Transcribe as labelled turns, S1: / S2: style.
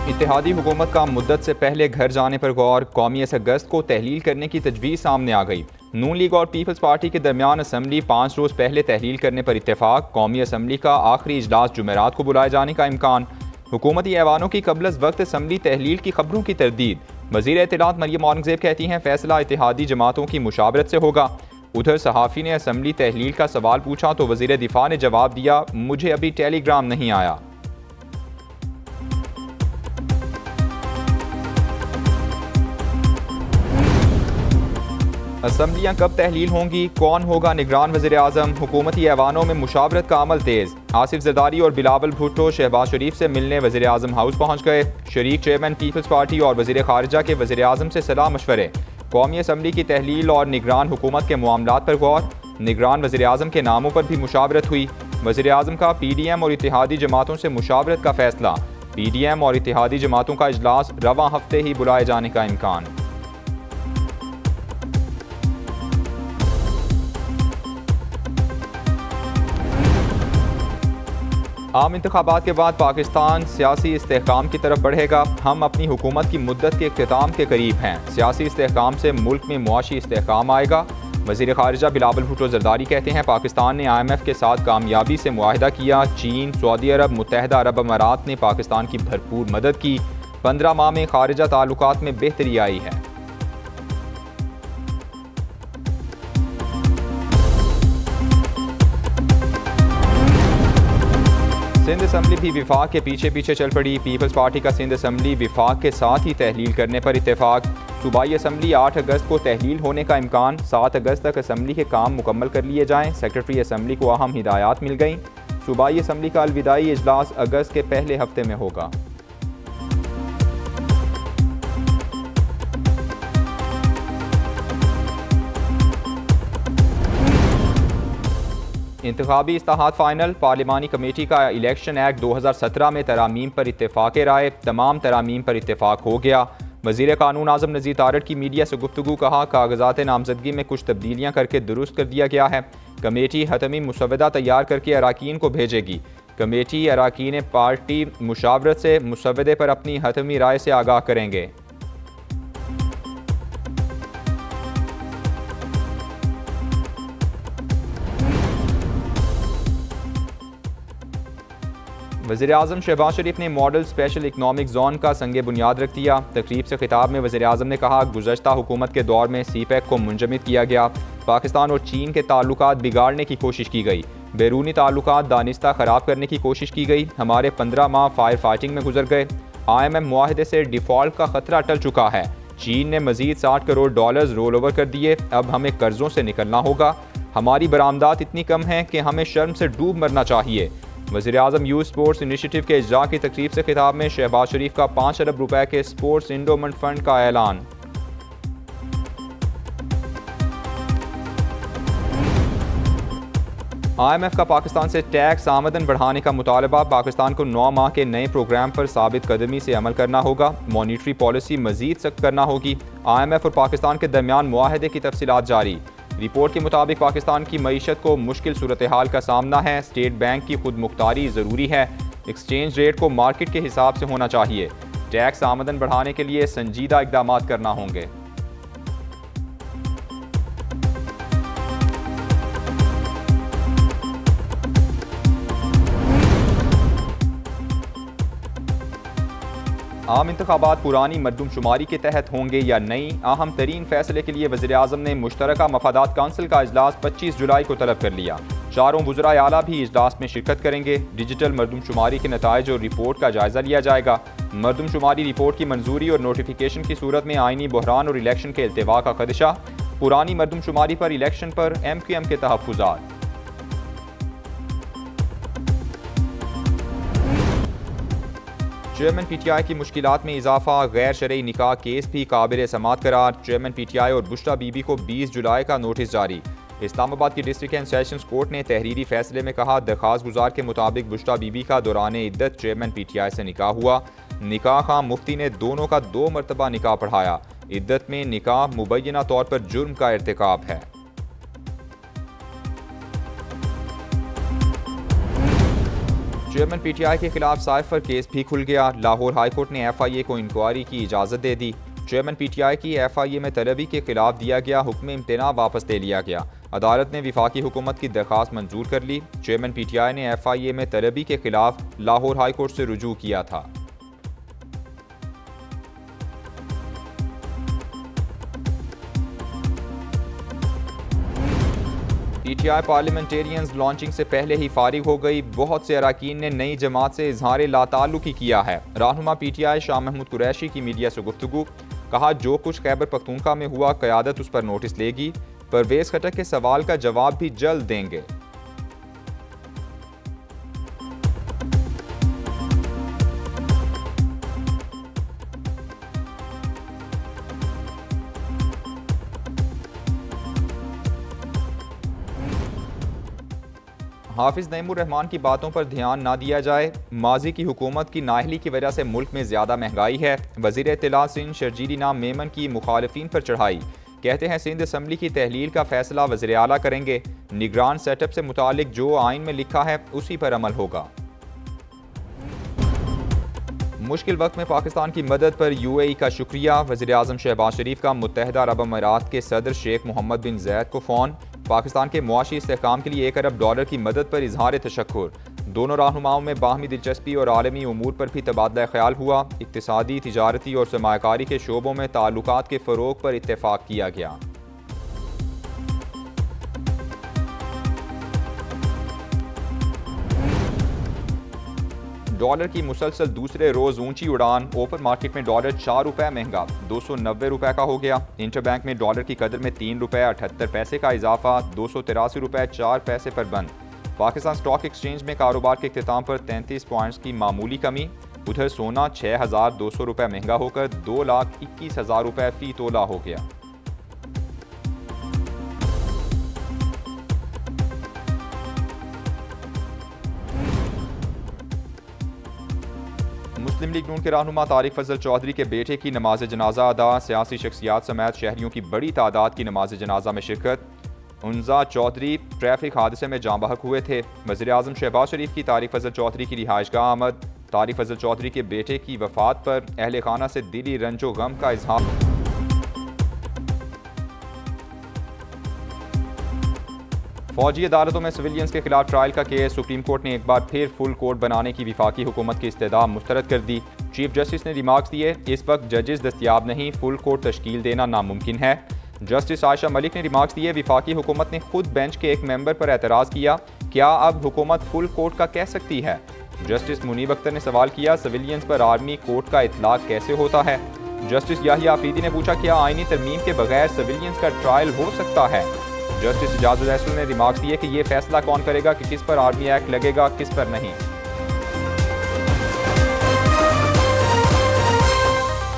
S1: इत्तेहादी हुकूमत का मुद्दत से पहले घर जाने पर गौर, कौमी अगस्त को तहलील करने की तजवीज़ सामने आ गई। नून लीग और पीपल्स पार्टी के दरमियान असम्बली 5 रोज़ पहले तहलील करने पर इत्तेफाक। कौमी असम्बली का आखिरी इजलास जुमेरात को बुलाए जाने का इम्कान। हुकूमती ऐवानों की कबल वक्त असम्बली तहलील की खबरों की तरदीद। वज़ीर इत्तलात मरियम औरंगज़ेब कहती हैं फैसला इत्तेहादी जमातों की मुशावरत से होगा। उधर सहाफ़ी ने असम्बली तहलील का सवाल पूछा तो वज़ीर दिफा ने जवाब दिया, मुझे अभी टेलीग्राम नहीं आया। असम्बलियाँ कब तहलील होंगी, कौन होगा निगरान वज़ीर आज़म। हुकूमती ऐवानों में मुशावरत का अमल तेज़। आसिफ जरदारी और बिलावल भुट्टो शहबाज शरीफ से मिलने वज़ीर आज़म हाउस पहुँच गए। शरीक चेयरमैन पीपल्स पार्टी और वज़ीर ख़ारिजा के वज़ीर आज़म से सलाह मशवरे। कौमी असम्बली की तहलील और निगरान हुकूमत के मामलात पर गौर। निगरान वज़ीर आज़म के नामों पर भी मुशावरत हुई। वज़ीर आज़म का PDM और इत्तेहादी जमातों से मुशावरत का फैसला। PDM और इत्तेहादी जमातों का इजलास रवां हफ्ते ही बुलाए जाने का इम्कान। आम इंतखाबात के बाद पाकिस्तान सियासी इस्तेहकाम की तरफ बढ़ेगा। हम अपनी हुकूमत की मुद्दत के इख्तिताम के करीब हैं। सियासी इस्तेहकाम से मुल्क में मुआशी इस्तेहकाम आएगा। वज़ीर ख़ारिजा बिलावल भुट्टो जरदारी कहते हैं पाकिस्तान ने IMF के साथ कामयाबी से मुआहिदा किया। चीन, सऊदी अरब, मुत्तहदा अरब अमारात ने पाकिस्तान की भरपूर मदद की। 15 माह में ख़ारिजा ताल्लुकात में बेहतरी आई है। सिंध असम्बली भी विफाक के पीछे पीछे चल पड़ी। पीपल्स पार्टी का सिंध असम्बली विफाक के साथ ही तहलील करने पर इत्तेफाक। सूबाई असम्बली 8 अगस्त को तहलील होने का इम्कान। 7 अगस्त तक असम्बली के काम मुकम्मल कर लिए जाएँ। सेक्रेटरी असम्बली को अहम हिदायत मिल गई। सूबाई असम्बली का अलविदाई इजलास अगस्त के पहले हफ्ते में होगा। इंतखाबी इस्लाहात फाइनल। पार्लिमानी कमेटी का इलेक्शन एक्ट 2017 में तरामीम पर इत्तेफाक राय। तमाम तरामीम पर इत्तेफाक हो गया। वज़ीर कानून आज़म नज़ीर तारड़ की मीडिया से गुफ्तगू। कहा कागजात नामजदगी में कुछ तब्दीलियाँ करके दुरुस्त कर दिया गया है। कमेटी हतमी मुसवदा तैयार करके अराकीन को भेजेगी। कमेटी अराकीन पार्टी मुशावरत से मुसवदे पर अपनी हतमी राय से आगाह करेंगे। वज़ीर आज़म शहबाज शरीफ ने मॉडल स्पेशल इकनॉमिक जोन का संगे बुनियाद रख दिया। तकरीब से खिताब में वज़ीर आज़म ने कहा गुज़श्ता हुकूमत के दौर में CPEC को मुंजमद किया गया। पाकिस्तान और चीन के ताल्लुकात बिगाड़ने की कोशिश की गई। बैरूनी ताल्लुकात दानिस्ता ख़राब करने की कोशिश की गई। हमारे 15 माह फायर फाइटिंग में गुजर गए। IMF मुआहदे से डिफ़ॉल्ट का ख़तरा टल चुका है। चीन ने मज़ीद $60 करोड़ रोल ओवर कर दिए। अब हमें कर्ज़ों से निकलना होगा। हमारी बरामदात इतनी कम हैं कि हमें शर्म से डूब मरना चाहिए। वज़ीर आज़म यूथ स्पोर्ट्स इनिशिएटिव के इज्रा की तकरीब से खिताब में शहबाज शरीफ का 5 अरब रुपए के स्पोर्ट्स इंडोमेंट फंड का ऐलान। IMF का पाकिस्तान से टैक्स आमदन बढ़ाने का मुतालबा। पाकिस्तान को 9 माह के नए प्रोग्राम पर साबित कदमी से अमल करना होगा। मॉनिटरी पॉलिसी मजीद सख्त करना होगी। IMF और पाकिस्तान के दरमियान मुआहदे की तफसीलात जारी। रिपोर्ट के मुताबिक पाकिस्तान की मईशत को मुश्किल सूरत हाल का सामना है। स्टेट बैंक की खुद मुख्तारी ज़रूरी है। एक्सचेंज रेट को मार्केट के हिसाब से होना चाहिए। टैक्स आमदन बढ़ाने के लिए संजीदा इकदाम करना होंगे। आम इंतखाबात पुरानी मरदमशुमारी के तहत होंगे या नहीं, अहम तरीन फैसले के लिए वज़ीर आज़म ने मुश्तरका मफादात काउंसिल का इजलास 25 जुलाई को तलब कर लिया। चारों वज़राए आला भी इजलास में शिरकत करेंगे। डिजिटल मरदमशुमारी के नताइज और रिपोर्ट का जायजा लिया जाएगा। मरदमशुमारी रिपोर्ट की मंजूरी और नोटिफिकेशन की सूरत में आइनी बहरान और इलेक्शन के इल्तिवा का खदशा। पुरानी मरदमशुमारी पर इलेक्शन पर MQM के तहफ़्फ़ुज़ात। चेयरमैन PTI की मुश्किलात में इजाफा। गैर शरई निकाह केस भी काबिल समाअत करार। चेयरमैन PTI और बुश्रा बीबी को 20 जुलाई का नोटिस जारी। इस्लामाबाद की डिस्ट्रिक्ट एंड सेशंस कोर्ट ने तहरीरी फैसले में कहा दरख्वास्त गुजार के मुताबिक बुश्रा बीबी का दौरान इद्दत चेयरमैन PTI से निकाह हुआ। निकाह खां मुफ्ती ने दोनों का 2 मरतबा निकाह पढ़ाया। इद्दत में निकाह मुबैना तौर पर जुर्म का इर्तिकाब है। चेयरमैन पीटीआई के खिलाफ साइफर केस भी खुल गया। लाहौर हाईकोर्ट ने एफआईए को इंक्वायरी की इजाज़त दे दी। चेयरमैन पीटीआई की एफआईए में तलबी के खिलाफ दिया गया हुक्म इम्तना वापस ले लिया गया। अदालत ने विफाकी हुकूमत की दरख्वास्त मंजूर कर ली। चेयरमैन पीटीआई ने एफआईए में तलबी के खिलाफ लाहौर हाईकोर्ट से रुजू किया था। पीटीआई पार्लियामेंटेरियंस लॉन्चिंग से पहले ही फारिग हो गई। बहुत से अरकान ने नई जमात से इजहार लाताल्लुकी किया है। रहनुमा पीटीआई शाह महमूद कुरैशी की मीडिया से गुफ्तगू, कहा जो कुछ खैबर पख्तूनख्वा में हुआ क़यादत उस पर नोटिस लेगी। परवेज खटक के सवाल का जवाब भी जल्द देंगे। हाफिज नईमुर रहमान की बातों पर ध्यान ना दिया जाए। माजी की हुकूमत की नाअहली की वजह से मुल्क में ज्यादा महंगाई है। वजीर इत्तला सिंध शर्जीली नाम मेमन की मुखालिफिन पर चढ़ाई, कहते हैं सिंध असम्बली की तहलील का फैसला वज़ीर आला करेंगे। निगरान सेटअप से मुतालिक जो आइन में लिखा है उसी पर अमल होगा। मुश्किल वक्त में पाकिस्तान की मदद पर यूएई का शुक्रिया। वज़ीर आज़म शहबाज शरीफ का मुत्तहिदा अरब अमीरात के सदर शेख मोहम्मद बिन ज़ैद को फ़ोन। पाकिस्तान के मुआशी इस्तेहकाम के लिए $1 अरब की मदद पर इजहार तशक्कुर। दोनों रहनुमाओं में बाहमी दिलचस्पी और आलमी उमूर पर भी तबादला ख्याल हुआ। इक्तिसादी, तिजारती और सरमायाकारी के शोबों में ताल्लुकात के फ़रोग पर इत्तेफाक किया गया। डॉलर की मुसलसल दूसरे रोज ऊंची उड़ान। ओपन मार्केट में डॉलर ₹4 महंगा, ₹290 का हो गया। इंटरबैंक में डॉलर की कदर में ₹3.78 का इजाफा, ₹283.04 पर बंद। पाकिस्तान स्टॉक एक्सचेंज में कारोबार के इख्तिताम पर 33 पॉइंट्स की मामूली कमी। उधर सोना ₹6,200 महंगा होकर ₹2,21,000 फी तोला हो गया। मुस्लिम लीग नून के रहनुमा तारिक फजल चौधरी के बेटे की नमाज जनाजा अदा। सियासी शख्सियात समेत शहरियों की बड़ी तादाद की नमाज जनाजा में शिरकत। उनजा चौधरी ट्रैफिक हादसे में जाँ बहक हुए थे। वज़ीर आज़म शहबाज शरीफ की तारिक फजल चौधरी की रिहाइशगाह आमद। तारिक फजल चौधरी के बेटे की वफात पर अहले खाना से दिली रंजो गम का इजहार। फौजी अदालतों में सिविलियंस के खिलाफ ट्रायल का केस। सुप्रीम कोर्ट ने एक बार फिर फुल कोर्ट बनाने की विफाकी हुकूमत की इस्तदा मुस्तरद कर दी। चीफ जस्टिस ने रिमार्क्स दिए, इस वक्त जजेस दस्तियाब नहीं, फुल कोर्ट तश्कील देना नामुमकिन है। जस्टिस आयशा मलिक ने रिमार्क्स दिए, विफाकी हुकूमत ने खुद बेंच के एक मेंबर पर एतराज़ किया, क्या अब हुकूमत फुल कोर्ट का कह सकती है। जस्टिस मुनीब अख्तर ने सवाल किया, सिविलियंस पर आर्मी कोर्ट का इतलाक कैसे होता है। जस्टिस याहिया आफरीदी ने पूछा, क्या आईनी तरमीम के बगैर सिविलियंस का ट्रायल हो सकता है। जस्टिस इजाज़ुल रहसूल ने रिमार्क्स दिए कि ये फैसला कौन करेगा कि किस पर आर्मी एक्ट लगेगा, किस पर नहीं।